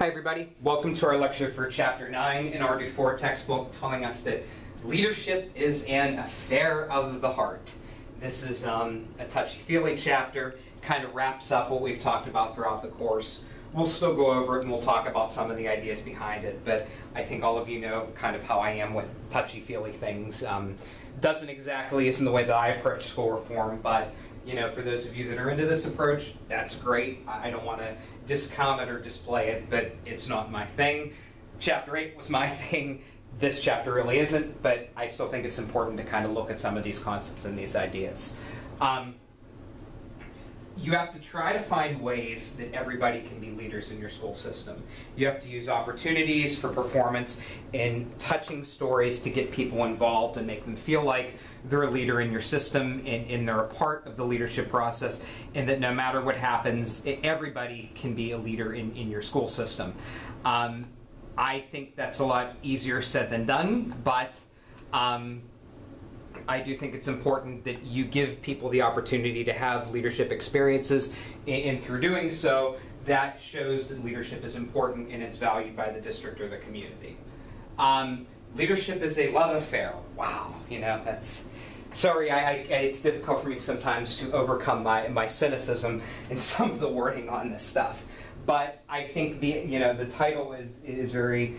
Hi everybody, welcome to our lecture for Chapter 9 in our DuFour textbook, telling us that leadership is an affair of the heart. This is a touchy-feely chapter, kind of wraps up what we've talked about throughout the course. We'll still go over it and we'll talk about some of the ideas behind it, but I think all of you know kind of how I am with touchy-feely things. Isn't the way that I approach school reform, but you know, for those of you that are into this approach, that's great. I don't want to discount it or display it, but it's not my thing. Chapter 8 was my thing. This chapter really isn't, but I still think it's important to kind of look at some of these concepts and these ideas. You have to try to find ways that everybody can be leaders in your school system. You have to use opportunities for performance and touching stories to get people involved and make them feel like they're a leader in your system and they're a part of the leadership process, and that no matter what happens, everybody can be a leader in your school system. I think that's a lot easier said than done, but I do think it's important that you give people the opportunity to have leadership experiences, and through doing so, that shows that leadership is important and it's valued by the district or the community. Leadership is a love affair. Wow, you know, that's... Sorry, it's difficult for me sometimes to overcome my cynicism in some of the wording on this stuff. But I think the title is very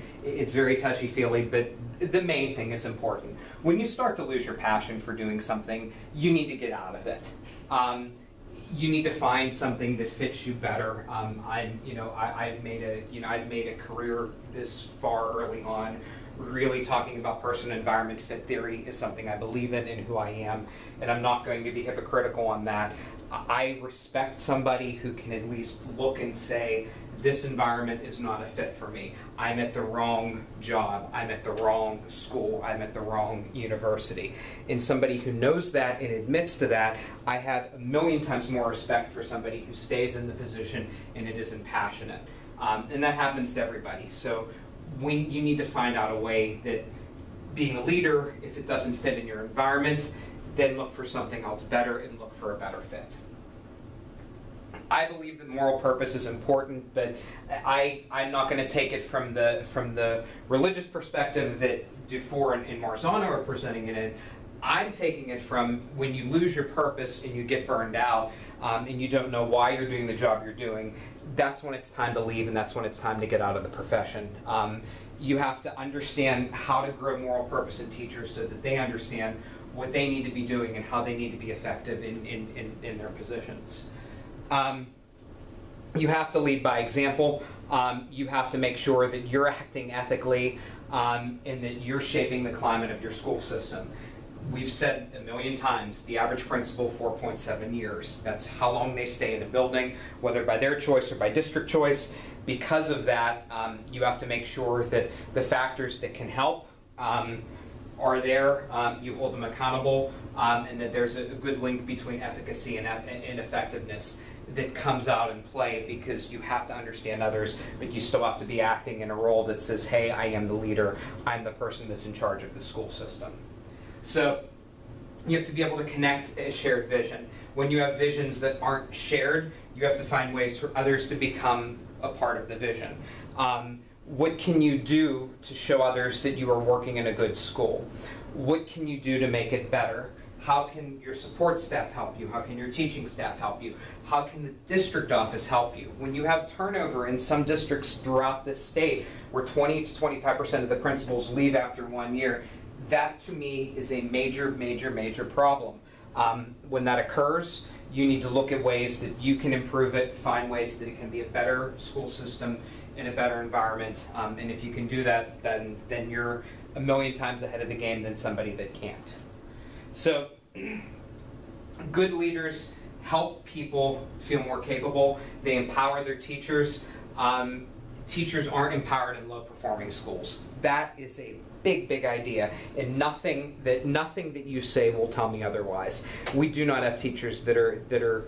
touchy-feely, but the main thing is important. When you start to lose your passion for doing something, you need to get out of it. You need to find something that fits you better. I've made a career this far early on. Really talking about person-environment fit theory is something I believe in and who I am, and I'm not going to be hypocritical on that. I respect somebody who can at least look and say, this environment is not a fit for me. I'm at the wrong job. I'm at the wrong school. I'm at the wrong university. And somebody who knows that and admits to that, I have a million times more respect for somebody who stays in the position and it isn't passionate. And that happens to everybody. So you need to find out a way that being a leader, if it doesn't fit in your environment, then look for something else better and look for a better fit. I believe that moral purpose is important, but I'm not going to take it from the religious perspective that DuFour and Marzano are presenting it in. I'm taking it from when you lose your purpose and you get burned out and you don't know why you're doing the job you're doing, that's when it's time to leave and that's when it's time to get out of the profession. You have to understand how to grow moral purpose in teachers so that they understand what they need to be doing and how they need to be effective in their positions. You have to lead by example. You have to make sure that you're acting ethically and that you're shaping the climate of your school system. We've said a million times, the average principal, 4.7 years. That's how long they stay in a building, whether by their choice or by district choice. Because of that, you have to make sure that the factors that can help are there, you hold them accountable, and that there's a good link between efficacy and effectiveness that comes out in play, because you have to understand others, but you still have to be acting in a role that says, hey, I am the leader, I'm the person that's in charge of the school system. So you have to be able to connect a shared vision. When you have visions that aren't shared, you have to find ways for others to become a part of the vision. What can you do to show others that you are working in a good school? What can you do to make it better? How can your support staff help you? How can your teaching staff help you? How can the district office help you? When you have turnover in some districts throughout this state, where 20 to 25% of the principals leave after 1 year, that to me is a major, major, major problem. When that occurs, you need to look at ways that you can improve it, find ways that it can be a better school system in a better environment, and if you can do that, then you're a million times ahead of the game than somebody that can't. So, good leaders help people feel more capable. They empower their teachers. Teachers aren't empowered in low-performing schools. That is a big, big idea, and nothing that you say will tell me otherwise. We do not have teachers that are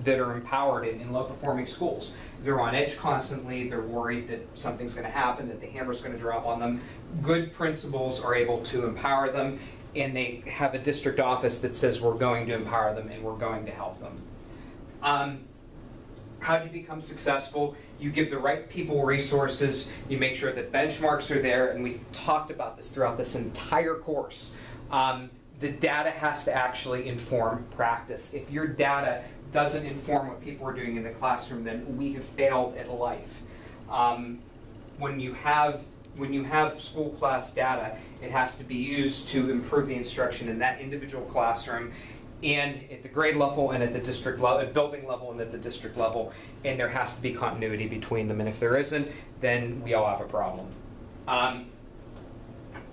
empowered in low-performing schools. They're on edge constantly. They're worried that something's going to happen, that the hammer's going to drop on them. Good principals are able to empower them, and they have a district office that says we're going to empower them and we're going to help them. How do you become successful? You give the right people resources, you make sure that benchmarks are there, and we've talked about this throughout this entire course. The data has to actually inform practice. If your data doesn't inform what people are doing in the classroom, then we have failed at life. When you have school class data, it has to be used to improve the instruction in that individual classroom, and at the grade level, and at the district level, at building level, and at the district level, and there has to be continuity between them. And if there isn't, then we all have a problem.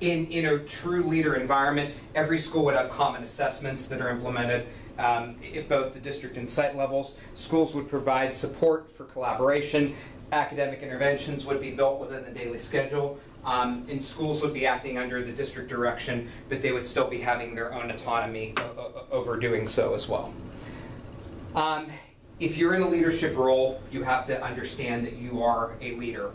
In a true leader environment, every school would have common assessments that are implemented at both the district and site levels. Schools would provide support for collaboration. Academic interventions would be built within the daily schedule. And schools would be acting under the district direction, but they would still be having their own autonomy over doing so as well. If you're in a leadership role, you have to understand that you are a leader.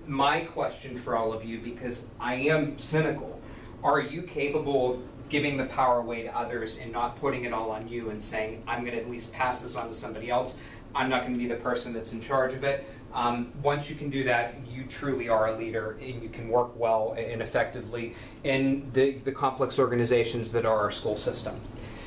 My question for all of you, because I am cynical, are you capable of giving the power away to others and not putting it all on you and saying, I'm going to at least pass this on to somebody else. I'm not going to be the person that's in charge of it. Once you can do that, you truly are a leader, and you can work well and effectively in the complex organizations that are our school system.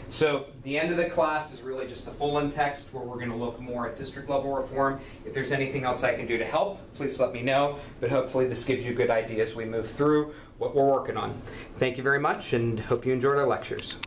So the end of the class is really just the full-in text, where we're going to look more at district level reform. If there's anything else I can do to help, please let me know. But hopefully this gives you a good idea as we move through what we're working on. Thank you very much, and hope you enjoyed our lectures.